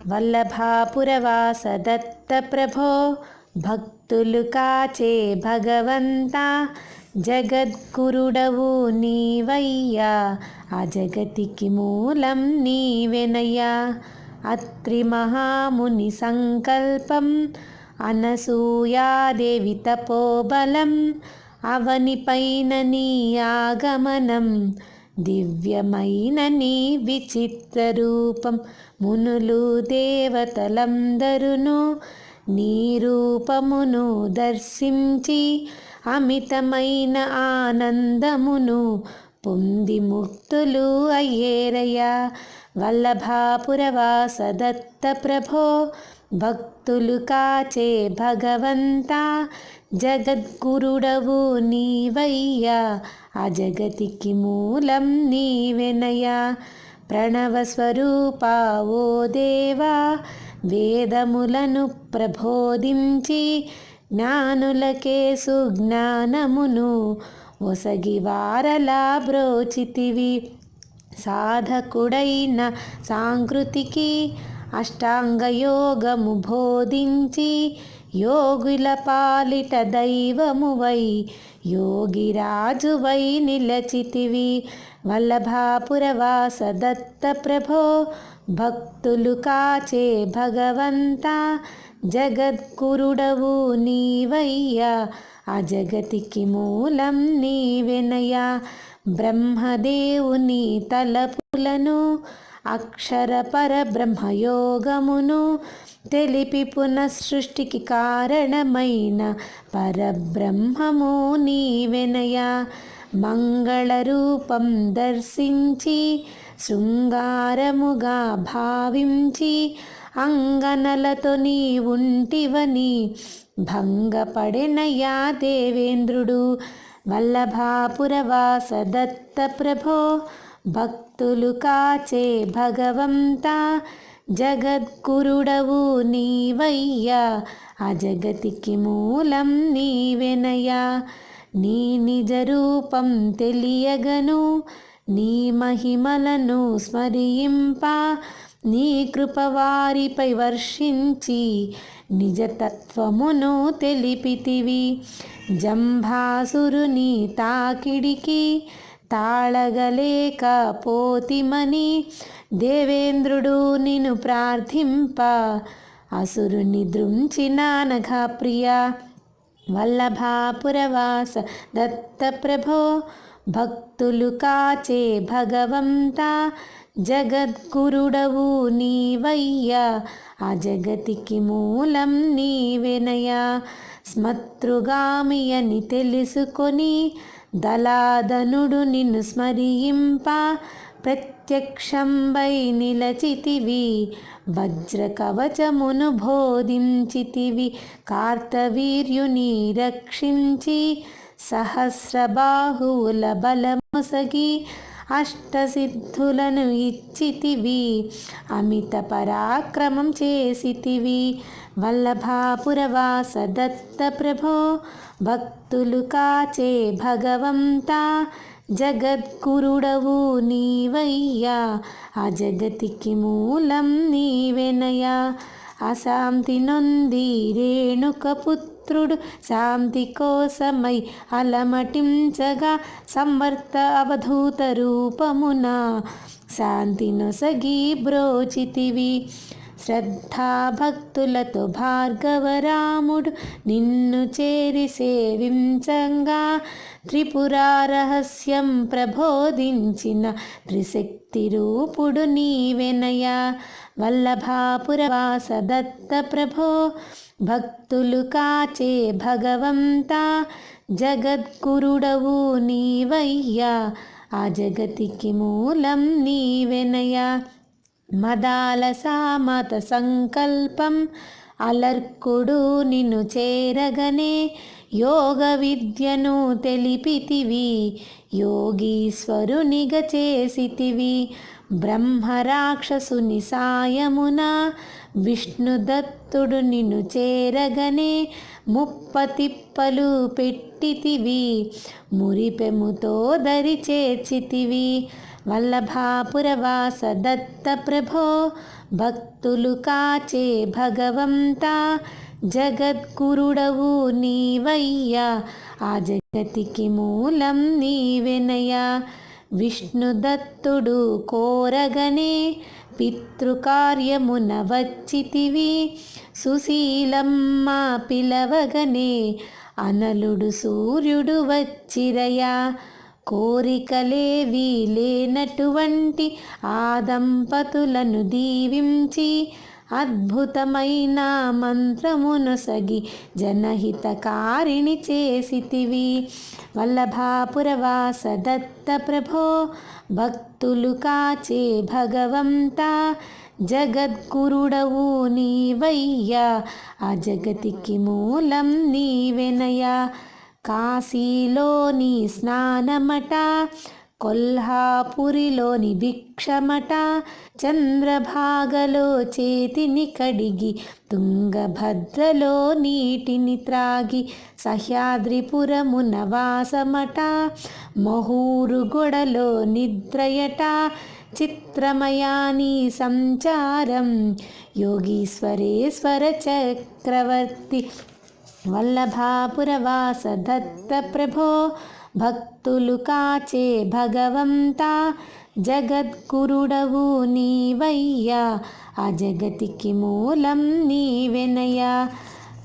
వల్లభాపురవాస దత్త ప్రభో భక్తులు కాచే భగవంతా జగద్గురుడవు నీవయ్యా ఆ జగతికి మూలం నీవెనయ్యా. అత్రి మహాముని సంకల్పం అనసూయాదేవి తపోబలం అవనిపైన నీ ఆగమనం దివ్యమైన నీ విచిత్ర రూపం మునులు దేవతలందరును నీ రూపమును దర్శించి అమితమైన ఆనందమును పొంది ముక్తులు అయ్యేరయ్యా. వల్లభాపురవాస దత్త ప్రభో భక్తులు కాచే భగవంతా జగద్గురుడవు నీవయ్యా ఆ జగతికి మూలం నీవెనయ్యా. ప్రణవ స్వరూపా ఓ దేవా వేదములను ప్రబోధించి జ్ఞానులకే సుజ్ఞానమును ఒసగి వారలా బ్రోచితివి. సాధకుడైన సాంకృతికి అష్టాంగయోగము బోధించి యోగుల పాలిట దైవమువై యోగిరాజువై నిలచితివి. వల్లభాపురవాస దత్త ప్రభో భక్తులు కాచే భగవంతా జగద్గురుడవు నీవయ్యా ఆ జగతికి మూలం నీవెనయ్యా. బ్రహ్మదేవుని తలపులను అక్షర పరబ్రహ్మయోగమును తెలిపి పునఃసృష్టికి కారణమైన పరబ్రహ్మము నీవెనయ్యా. మంగళ రూపం దర్శించి శృంగారముగా భావించి అంగనలతో నీ ఉంటివని భంగపడెనయ్యా దేవేంద్రుడు. వల్లభాపురవాస దత్త ప్రభో భక్తులు కాచే భగవంతా జగద్గురుడవు నీవయ్యా ఆ జగతికి మూలం నీవెనయ్యా. నీ నిజ రూపం తెలియగను నీ మహిమలను స్మరింప నీ కృప వారిపై వర్షించి నిజతత్వమును తెలిపితివి. జంభాసురుని తాకిడికి తాళగలేక పోతిమని దేవేంద్రుడు నిన్ను ప్రార్థింప అసురుని దృంచినానఘా ప్రియా. వల్లభాపురవాస దత్త ప్రభో భక్తులు కాచే భగవంతా జగద్గురుడవు నీవయ్యా ఆ జగతికి మూలం నీవెనయ్యా. స్మతృగామి అని తెలుసుకొని దలాదనుడు నిన్ను స్మరింప ప్రత్యక్షంబై నిలచితివి. వజ్ర కవచమును బోధించితివి. కార్తవీర్యుని రక్షించి సహస్రబాహువుల బలమొసగి అష్టసిద్ధులను ఇచ్చితివి. అమిత పరాక్రమం చేసితివి. వల్లభాపురవాస దత్త ప్రభో భక్తులు కాచే భగవంతా జగద్గురుడవు నీవయ్యా ఆ జగతికి మూలం నీవెనయ్యా. అశాంతి నొంది రేణుక పుత్రుడు శాంతి కోసమై అలమటించగా సంవర్త అవధూత రూపమున శాంతి నొసగి బ్రోచితివి. శ్రద్ధాభక్తులతో భార్గవరాముడు నిన్ను చేరి సేవించంగా త్రిపురా రహస్యం ప్రబోధించిన త్రిశక్తి రూపుడు నీవెనయ్యా. వల్లభాపురవాస దత్త ప్రభో భక్తులు కాచే భగవంతా జగద్గురుడవు నీవయ్యా ఆ జగతికి మూలం నీవెనయ్యా. మదాలసామత సంకల్పం అలర్కుడు నిన్ను చేరగనే యోగ విద్యను తెలిపితివి. యోగీశ్వరునిగ చేసితివి. బ్రహ్మరాక్షసుని సాయమున విష్ణుదత్తుడు నిన్ను చేరగనే ముప్పతిప్పలు పెట్టితివి. మురిపెముతో దరి చేర్చితివి. వల్లభాపురవాస దత్త ప్రభో భక్తులు కాచే భగవంతా జగద్గురుడవు నీవయ్యా ఆ జగతికి మూలం నీవెనయ్యా విష్ణుదత్తుడు కోరగనే పితృకార్యమున వచ్చితివి సుశీలమ్మ పిలవగనే అనలుడు సూర్యుడు వచ్చిరయా కోరికలేవి లేనటువంటి ఆ దంపతులను దీవించి అద్భుతమైన మంత్రమునొసగి జనహితకారిణి చేసితివి వల్లభాపురవాస దత్త ప్రభో భక్తులు కాచే భగవంతా జగద్గురుడవు నీవయ్యా ఆ జగతికి మూలం నీవెనయా కాశీలోని స్నానమట కొల్హాపురిలోని భిక్షమట చంద్రభాగలో చేతిని కడిగి తుంగభద్రలో నీటిని త్రాగి సహ్యాద్రిపురమున వాసమట మహూరుగొడలో నిద్రయట చిత్రమయాని సంచారం యోగీశ్వరేశ్వర చక్రవర్తి వల్లభాపురవాస దత్త ప్రభో భక్తులు కాచే భగవంతా జగద్గురుడవు నీవయ్యా ఆ జగతికి మూలం నీవెనయ్యా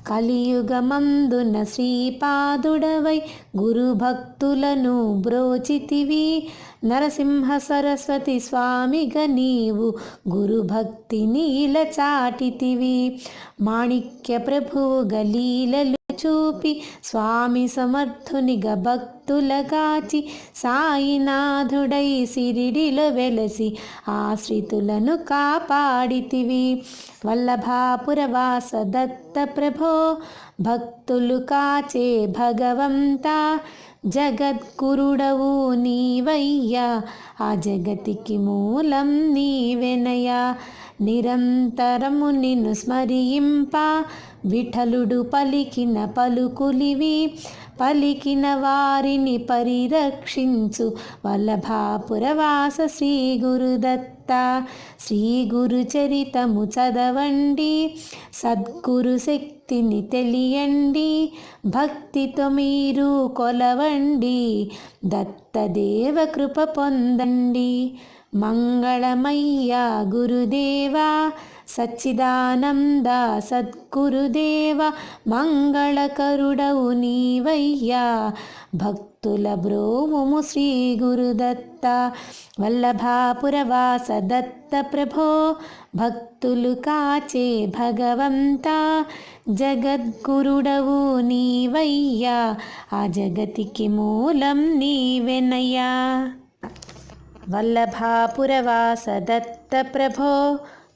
కలియుగమందున శ్రీపాదుడవై గురుభక్తులను బ్రోచితివి నరసింహ సరస్వతి స్వామిగా నీవు గురుభక్తిని ఇలా చాటితివి మాణిక్య ప్రభువుగా లీలలు చూపి స్వామి సమర్థునిగా భక్తులగాచి సాయినాథుడై సిరిడిలో వెలసి ఆశ్రితులను కాపాడితివి వల్లభాపురవాస దత్త ప్రభో భక్తులు కాచే భగవంతా జగద్గురుడవు నీవయ్యా ఆ జగతికి మూలం నీవెనయ్యా నిరంతరము నిన్ను స్మరింప విఠలుడు పలికిన పలుకులివి పలికిన వారిని పరిరక్షించు వల్లభాపురవాస శ్రీ గురుదత్త శ్రీ గురు చరితము చదవండి సద్గురు శక్తిని తెలియండి భక్తితో మీరు కొలవండి దత్తదేవ కృప పొందండి మంగళమయ్యా గురుదేవా సచ్చిదానంద సద్గురుదేవ మంగళకరుడవు నీవయ్యా భక్తుల బ్రోవుము శ్రీ గురుదత్త వల్లభాపురవాస దత్త ప్రభో భక్తులు కాచే భగవంతా జగద్గురుడవు నీవయ్యా ఆ జగతికి మూలం నీవెనయ్యా వల్లభాపురవాస దత్త ప్రభో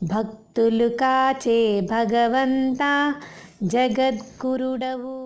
భక్తులు కాచే భగవంతా జగద్గురుడవు